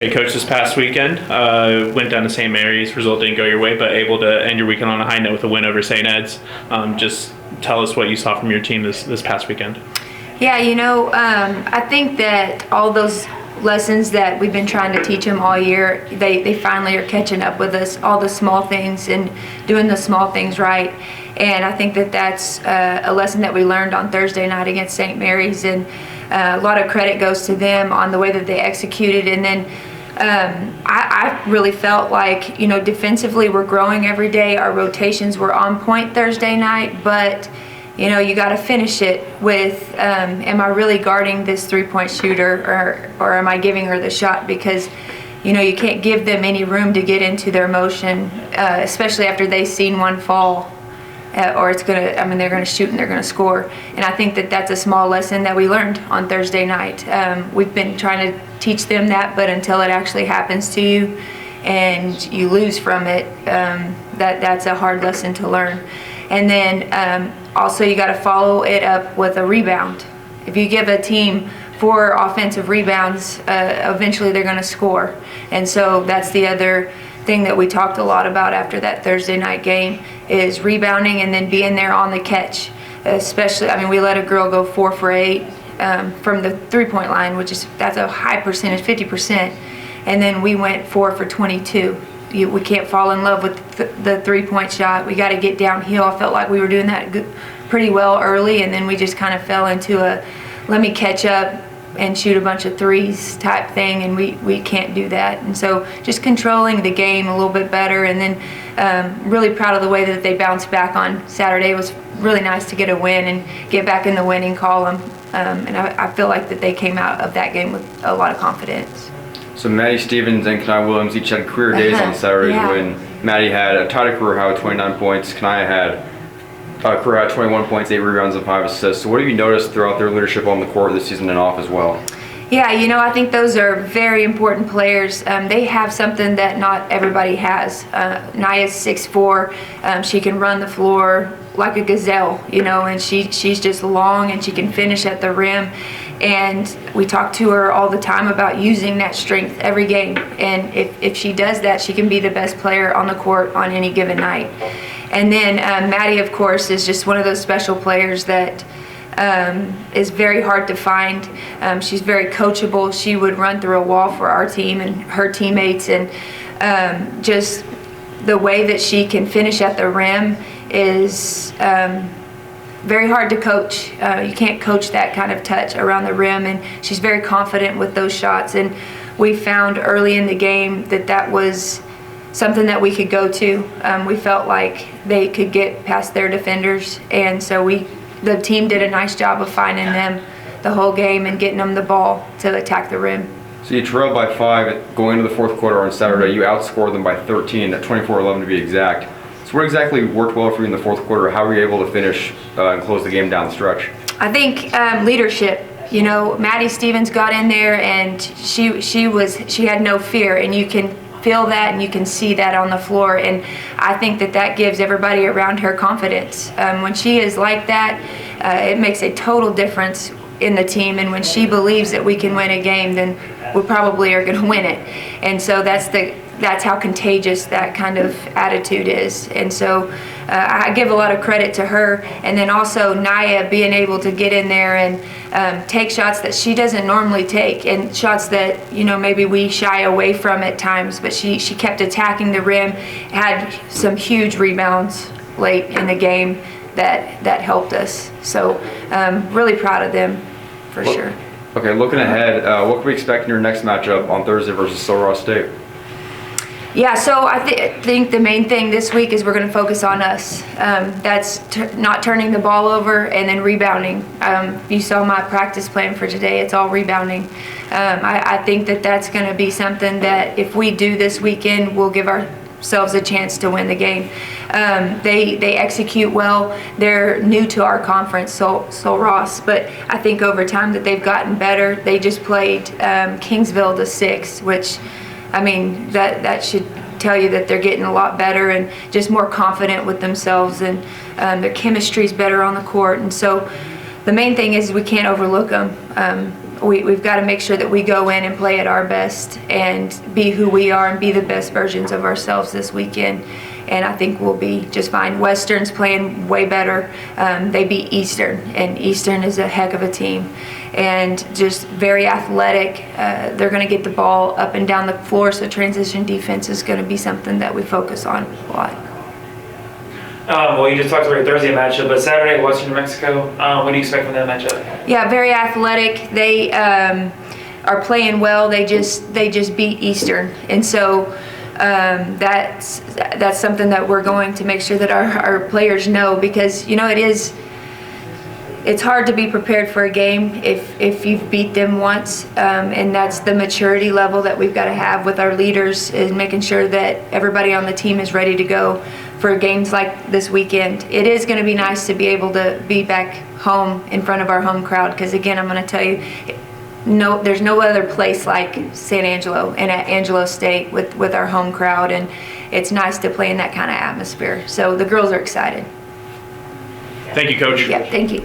Hey, Coach, this past weekend, went down to St. Mary's. Result didn't go your way, but able to end your weekend on a high note with a win over St. Ed's. Just tell us what you saw from your team this past weekend. Yeah, I think that all those lessons that we've been trying to teach them all year, they finally are catching up with us, all the small things and doing the small things right. And I think that that's a lesson that we learned on Thursday night against St. Mary's, and a lot of credit goes to them on the way that they executed. And then I really felt like, defensively we're growing every day. Our rotations were on point Thursday night, but you got to finish it with, am I really guarding this three-point shooter, or am I giving her the shot? Because, you can't give them any room to get into their motion, especially after they've seen one fall, or they're going to shoot and they're going to score. And I think that that's a small lesson that we learned on Thursday night. We've been trying to teach them that, but until it actually happens to you and you lose from it, that's a hard lesson to learn. And then also you got to follow it up with a rebound. If you give a team 4 offensive rebounds, eventually they're going to score. And so that's the other thing that we talked a lot about after that Thursday night game, is rebounding and then being there on the catch. Especially, we let a girl go 4 for 8 from the three-point line, that's a high percentage, 50%. And then we went 4 for 22. We can't fall in love with the three-point shot. We got to get downhill. I felt like we were doing that pretty well early, and then we just kind of fell into a let me catch up and shoot a bunch of threes type thing, and we can't do that. And so just controlling the game a little bit better, and then really proud of the way that they bounced back on Saturday. It was really nice to get a win and get back in the winning column, and I feel like that they came out of that game with a lot of confidence. So Maddie Stevens and Kanai Williams each had career days on Saturday to win. Maddie had a tied career high with 29 points. Kanai had a career high 21 points, 8 rebounds, and 5 assists. So what have you noticed throughout their leadership on the court this season and off as well? Yeah, I think those are very important players. They have something that not everybody has. Naya's 6'4". She can run the floor like a gazelle, and she's just long, and she can finish at the rim. And we talk to her all the time about using that strength every game. And if she does that, she can be the best player on the court on any given night. And then Maddie, of course, is just one of those special players that is very hard to find. She's very coachable. She would run through a wall for our team and her teammates. And just the way that she can finish at the rim is very hard to coach. You can't coach that kind of touch around the rim, and she's very confident with those shots. And we found early in the game that was something that we could go to. We felt like they could get past their defenders, and so the team did a nice job of finding them the whole game and getting them the ball to attack the rim. So you trailed by 5 going into the fourth quarter on Saturday. You outscored them by 13, at 24-11 to be exact. So what exactly worked well for you in the fourth quarter? How were you able to finish and close the game down the stretch? I think leadership. Maddie Stevens got in there, and she had no fear, and you can feel that and you can see that on the floor. And I think that gives everybody around her confidence. When she is like that, it makes a total difference in the team. And when she believes that we can win a game, then we probably are going to win it. And so that's how contagious that kind of attitude is. And so I give a lot of credit to her. And then also Naya being able to get in there and take shots that she doesn't normally take, and shots that maybe we shy away from at times, but she kept attacking the rim, had some huge rebounds late in the game that helped us. So really proud of them for sure. Okay, looking ahead, what can we expect in your next matchup on Thursday versus Sul Ross State? Yeah, so I think the main thing this week is we're going to focus on us. That's not turning the ball over and then rebounding. If you saw my practice plan for today, it's all rebounding. I think that's going to be something that if we do this weekend, we'll give ourselves a chance to win the game. They execute well. They're new to our conference, Sul Ross, but I think over time that they've gotten better. They just played Kingsville the 6th, which that should tell you that they're getting a lot better and just more confident with themselves, and their chemistry's better on the court. And so the main thing is we can't overlook them. we've got to make sure that we go in and play at our best and be who we are and be the best versions of ourselves this weekend. And I think we'll be just fine. Western's playing way better. They beat Eastern, and Eastern is a heck of a team. And just very athletic. They're going to get the ball up and down the floor, so transition defense is going to be something that we focus on a lot. Well, you just talked about your Thursday matchup, but Saturday, Western New Mexico, what do you expect from that matchup? Yeah, very athletic. They are playing well. They just beat Eastern, and so that's something that we're going to make sure that our players know, because it's hard to be prepared for a game if you've beat them once, and that's the maturity level that we've got to have with our leaders, is making sure that everybody on the team is ready to go for games like this weekend. It is going to be nice to be able to be back home in front of our home crowd, because again, I'm going to tell you, there's no other place like San Angelo and at Angelo State with our home crowd, and it's nice to play in that kind of atmosphere. So the girls are excited. Thank you, Coach. Yeah, thank you.